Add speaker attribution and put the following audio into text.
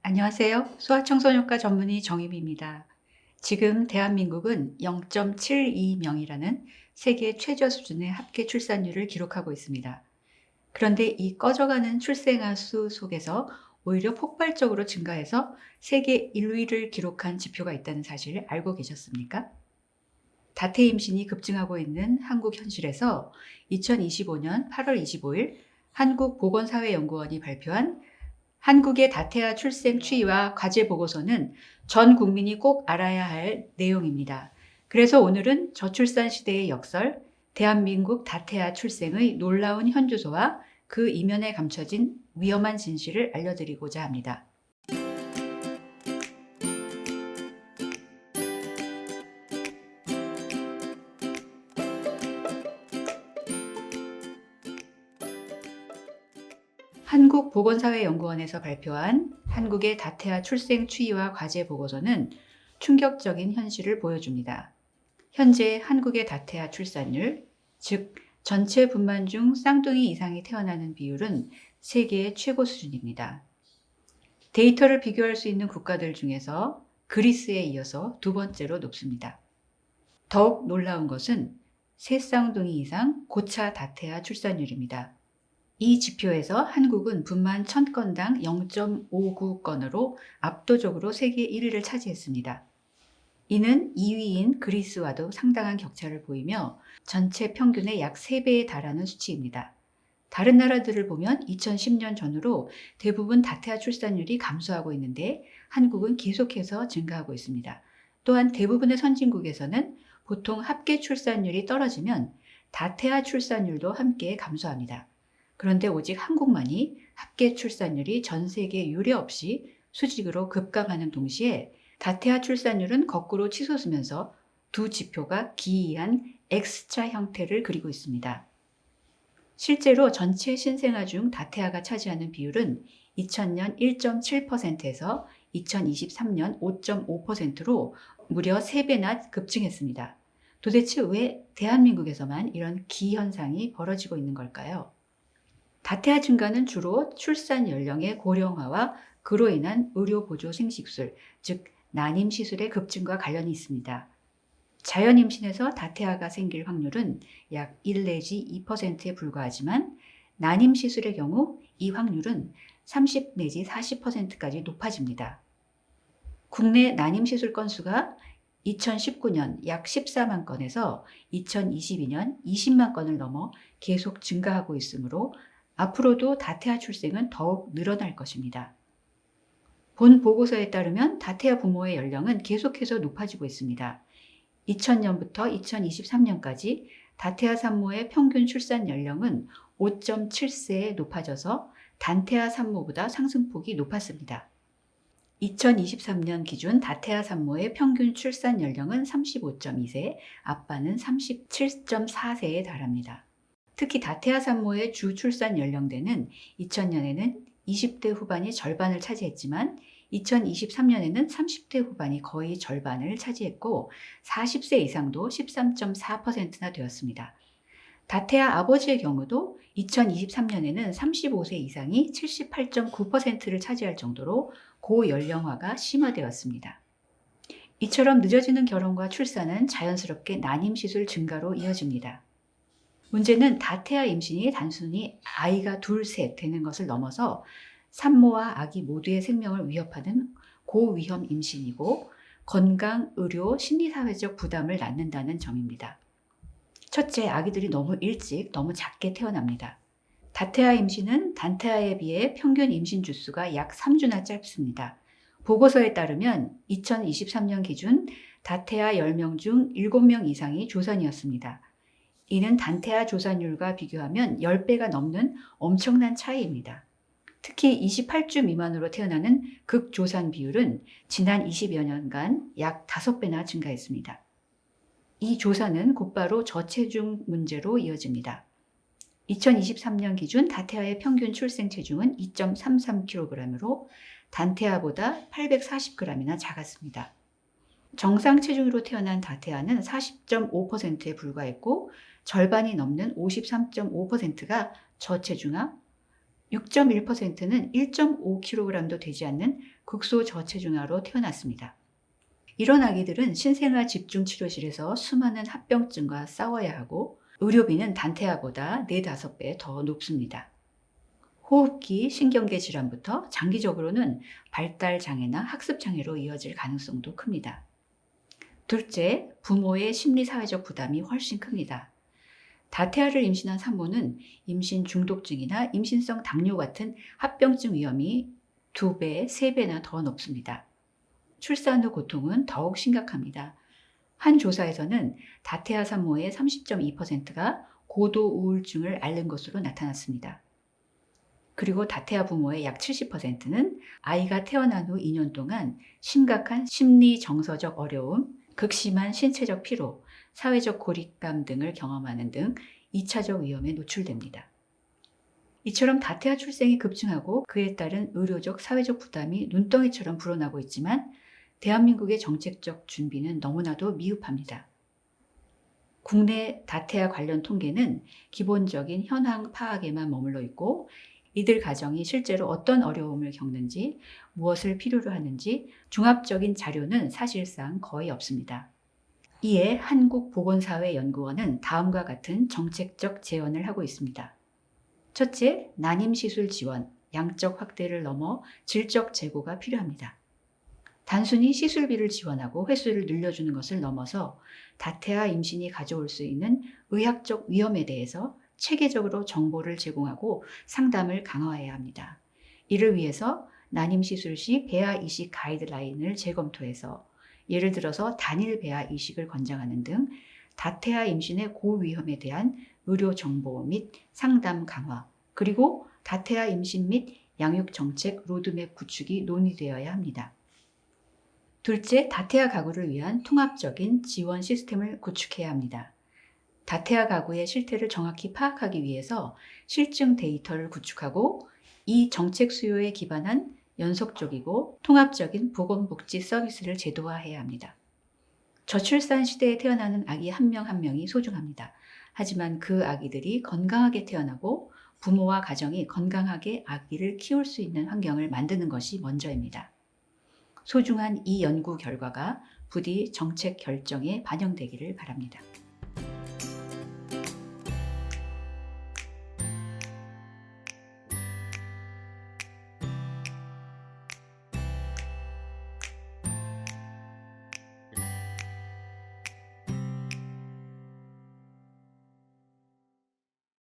Speaker 1: 안녕하세요. 소아청소년과 전문의 정희비입니다. 지금 대한민국은 0.72명이라는 세계 최저 수준의 합계 출산율을 기록하고 있습니다. 그런데 이 꺼져가는 출생아 수 속에서 오히려 폭발적으로 증가해서 세계 1위를 기록한 지표가 있다는 사실을 알고 계셨습니까? 다태 임신이 급증하고 있는 한국 현실에서 2025년 8월 25일 한국보건사회연구원이 발표한 한국의 다태아 출생 추이와 과제 보고서는 전 국민이 꼭 알아야 할 내용입니다. 그래서 오늘은 저출산 시대의 역설, 대한민국 다태아 출생의 놀라운 현주소와 그 이면에 감춰진 위험한 진실을 알려드리고자 합니다. 한국보건사회연구원에서 발표한 한국의 다태아 출생 추이와 과제 보고서는 충격적인 현실을 보여줍니다. 현재 한국의 다태아 출산율, 즉 전체 분만 중 쌍둥이 이상이 태어나는 비율은 세계 최고 수준입니다. 데이터를 비교할 수 있는 국가들 중에서 그리스에 이어서 두 번째로 높습니다. 더욱 놀라운 것은 세 쌍둥이 이상 고차 다태아 출산율입니다. 이 지표에서 한국은 분만 1000건당 0.59건으로 압도적으로 세계 1위를 차지했습니다. 이는 2위인 그리스와도 상당한 격차를 보이며 전체 평균의 약 3배에 달하는 수치입니다. 다른 나라들을 보면 2010년 전후로 대부분 다태아 출산율이 감소하고 있는데 한국은 계속해서 증가하고 있습니다. 또한 대부분의 선진국에서는 보통 합계 출산율이 떨어지면 다태아 출산율도 함께 감소합니다. 그런데 오직 한국만이 합계 출산율이 전 세계 유례 없이 수직으로 급감하는 동시에 다태아 출산율은 거꾸로 치솟으면서 두 지표가 기이한 X자 형태를 그리고 있습니다. 실제로 전체 신생아 중 다태아가 차지하는 비율은 2000년 1.7%에서 2023년 5.5%로 무려 3배나 급증했습니다. 도대체 왜 대한민국에서만 이런 기현상이 벌어지고 있는 걸까요? 다태아 증가는 주로 출산 연령의 고령화와 그로 인한 의료보조 생식술, 즉 난임 시술의 급증과 관련이 있습니다. 자연 임신에서 다태아가 생길 확률은 약 1 내지 2%에 불과하지만 난임 시술의 경우 이 확률은 30 내지 40%까지 높아집니다. 국내 난임 시술 건수가 2019년 약 14만 건에서 2022년 20만 건을 넘어 계속 증가하고 있으므로 앞으로도 다태아 출생은 더욱 늘어날 것입니다. 본 보고서에 따르면 다태아 부모의 연령은 계속해서 높아지고 있습니다. 2000년부터 2023년까지 다태아 산모의 평균 출산 연령은 5.7세에 높아져서 단태아 산모보다 상승폭이 높았습니다. 2023년 기준 다태아 산모의 평균 출산 연령은 35.2세, 아빠는 37.4세에 달합니다. 특히 다태아 산모의 주 출산 연령대는 2000년에는 20대 후반이 절반을 차지했지만 2023년에는 30대 후반이 거의 절반을 차지했고 40세 이상도 13.4%나 되었습니다. 다태아 아버지의 경우도 2023년에는 35세 이상이 78.9%를 차지할 정도로 고연령화가 심화되었습니다. 이처럼 늦어지는 결혼과 출산은 자연스럽게 난임시술 증가로 이어집니다. 문제는 다태아 임신이 단순히 아이가 둘, 셋 되는 것을 넘어서 산모와 아기 모두의 생명을 위협하는 고위험 임신이고 건강, 의료, 심리사회적 부담을 낳는다는 점입니다. 첫째, 아기들이 너무 일찍, 너무 작게 태어납니다. 다태아 임신은 단태아에 비해 평균 임신 주수가 약 3주나 짧습니다. 보고서에 따르면 2023년 기준 다태아 10명 중 7명 이상이 조산이었습니다. 이는 단태아 조산율과 비교하면 10배가 넘는 엄청난 차이입니다. 특히 28주 미만으로 태어나는 극조산 비율은 지난 20여 년간 약 5배나 증가했습니다. 이 조산은 곧바로 저체중 문제로 이어집니다. 2023년 기준 다태아의 평균 출생 체중은 2.33kg으로 단태아보다 840g이나 작았습니다. 정상 체중으로 태어난 다태아는 40.5%에 불과했고 절반이 넘는 53.5%가 저체중아, 6.1%는 1.5kg도 되지 않는 극소저체중아로 태어났습니다. 이런 아기들은 신생아 집중치료실에서 수많은 합병증과 싸워야 하고 의료비는 단태아보다 4, 5배 더 높습니다. 호흡기, 신경계 질환부터 장기적으로는 발달장애나 학습장애로 이어질 가능성도 큽니다. 둘째, 부모의 심리사회적 부담이 훨씬 큽니다. 다태아를 임신한 산모는 임신 중독증이나 임신성 당뇨 같은 합병증 위험이 2배, 3배나 더 높습니다. 출산 후 고통은 더욱 심각합니다. 한 조사에서는 다태아 산모의 30.2%가 고도 우울증을 앓는 것으로 나타났습니다. 그리고 다태아 부모의 약 70%는 아이가 태어난 후 2년 동안 심각한 심리 정서적 어려움, 극심한 신체적 피로, 사회적 고립감 등을 경험하는 등 2차적 위험에 노출됩니다. 이처럼 다태아 출생이 급증하고 그에 따른 의료적, 사회적 부담이 눈덩이처럼 불어나고 있지만 대한민국의 정책적 준비는 너무나도 미흡합니다. 국내 다태아 관련 통계는 기본적인 현황 파악에만 머물러 있고 이들 가정이 실제로 어떤 어려움을 겪는지, 무엇을 필요로 하는지 종합적인 자료는 사실상 거의 없습니다. 이에 한국보건사회연구원은 다음과 같은 정책적 제언을 하고 있습니다. 첫째, 난임시술 지원, 양적 확대를 넘어 질적 재고가 필요합니다. 단순히 시술비를 지원하고 횟수를 늘려주는 것을 넘어서 다태아 임신이 가져올 수 있는 의학적 위험에 대해서 체계적으로 정보를 제공하고 상담을 강화해야 합니다. 이를 위해서 난임시술 시 배아 이식 가이드라인을 재검토해서 예를 들어서 단일 배아 이식을 권장하는 등 다태아 임신의 고위험에 대한 의료 정보 및 상담 강화, 그리고 다태아 임신 및 양육 정책 로드맵 구축이 논의되어야 합니다. 둘째, 다태아 가구를 위한 통합적인 지원 시스템을 구축해야 합니다. 다태아 가구의 실태를 정확히 파악하기 위해서 실증 데이터를 구축하고 이 정책 수요에 기반한 연속적이고 통합적인 보건복지 서비스를 제도화해야 합니다. 저출산 시대에 태어나는 아기 한 명 한 명이 소중합니다. 하지만 그 아기들이 건강하게 태어나고 부모와 가정이 건강하게 아기를 키울 수 있는 환경을 만드는 것이 먼저입니다. 소중한 이 연구 결과가 부디 정책 결정에 반영되기를 바랍니다.